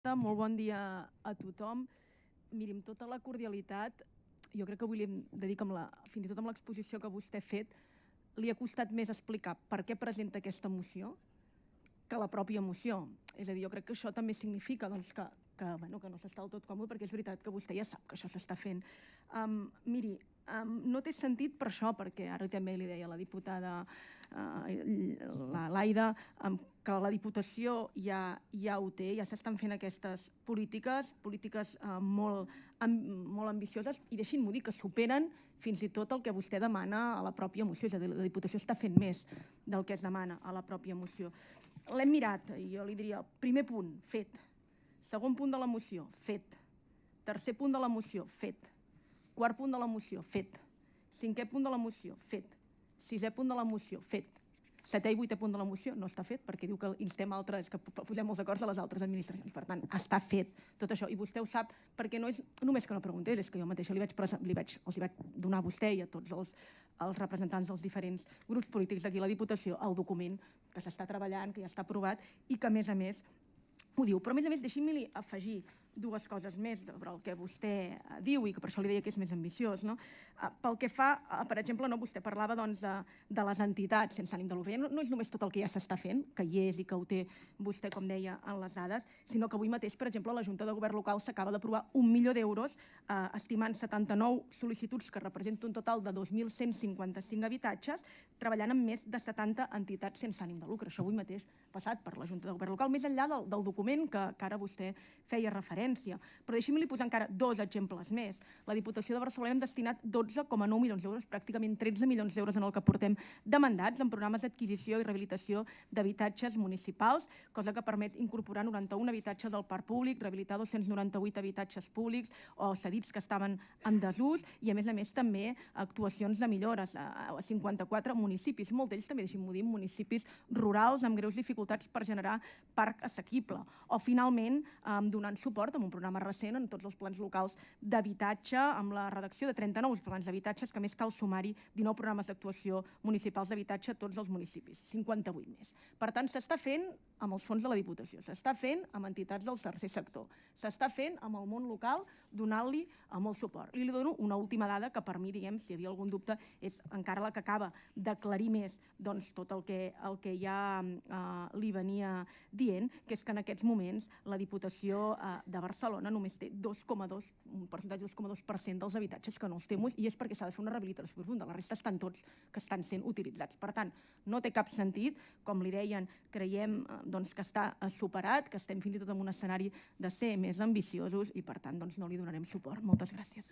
Molt bon dia a tothom. Miri, amb tota la cordialitat, jo crec que avui li hem de dir que fins i tot amb l'exposició que vostè ha fet, li ha costat més explicar per què presenta aquesta moció que la pròpia moció. És a dir, jo crec que això també significa que no s'està del tot còmode, perquè és veritat que vostè ja sap que això s'està fent. Miri, no té sentit per això, perquè ara també li deia la diputada Laida, que la Diputació ja ho té, ja s'estan fent aquestes polítiques molt ambicioses, i deixin-m'ho dir, que superen fins i tot el que vostè demana a la pròpia moció. És a dir, la Diputació està fent més del que es demana a la pròpia moció. L'hem mirat, i jo li diria, primer punt, fet. Segon punt de la moció, fet. Tercer punt de la moció, fet. Quart punt de la moció, fet. Cinquè punt de la moció, fet. Sisè punt de la moció, fet. Setè i vuitè punt de la moció no està fet, perquè diu que instem altres, que posem els acords a les altres administracions. Per tant, està fet tot això. I vostè ho sap, perquè no és només que no preguntés, és que jo mateixa els hi vaig donar a vostè i a tots els representants dels diferents grups polítics d'aquí a la Diputació el document que s'està treballant, que ja està aprovat i que, a més, ho diu. Però, a més, deixi'm-li afegir dues coses més sobre el que vostè diu i que per això li deia que és més ambiciós. Pel que fa, per exemple, vostè parlava de les entitats sense ànim de lucre. No és només tot el que ja s'està fent, que hi és i que ho té vostè, com deia, en les dades, sinó que avui mateix, per exemple, a la Junta de Govern Local s'acaba d'aprovar 1 milió d'euros estimant 79 sol·licituds que representen un total de 2.155 habitatges, treballant amb més de 70 entitats sense ànim de lucre. Això avui mateix passat per la Junta de Govern Local, més enllà del document que ara vostè feia referència. Però deixi'm-li posar encara dos exemples més. La Diputació de Barcelona hem destinat 12,9 milions d'euros, pràcticament 13 milions d'euros en el que portem demandats en programes d'adquisició i rehabilitació d'habitatges municipals, cosa que permet incorporar 91 habitatges del parc públic, rehabilitar 298 habitatges públics o cedits que estaven en desús i, a més, també actuacions de millores a 54 municipis, molts d'ells també, deixi'm-ho dir, municipis rurals amb greus dificultats per generar parc assequible. O, finalment, donant suport amb un programa recent en tots els plans locals d'habitatge, amb la redacció de 30 nous plans d'habitatges, que més cal sumar-hi 19 programes d'actuació municipals d'habitatge a tots els municipis, 58 més. Per tant, s'està fent amb els fons de la Diputació, s'està fent amb entitats del tercer sector, s'està fent amb el món local, donant-li molt suport. I li dono una última dada que per mi, diguem, si hi havia algun dubte, és encara la que acaba d'aclarir més tot el que ja li venia dient, que és que en aquests moments la Diputació de Barcelona només té un percentatge de 2,2% dels habitatges que no els té, i és perquè s'ha de fer una rehabilitació profunda. La resta estan tots que estan sent utilitzats. Per tant, no té cap sentit. Com li deien, creiem que està superat, que estem fins i tot en un escenari de ser més ambiciosos i, per tant, no li donarem suport. Moltes gràcies.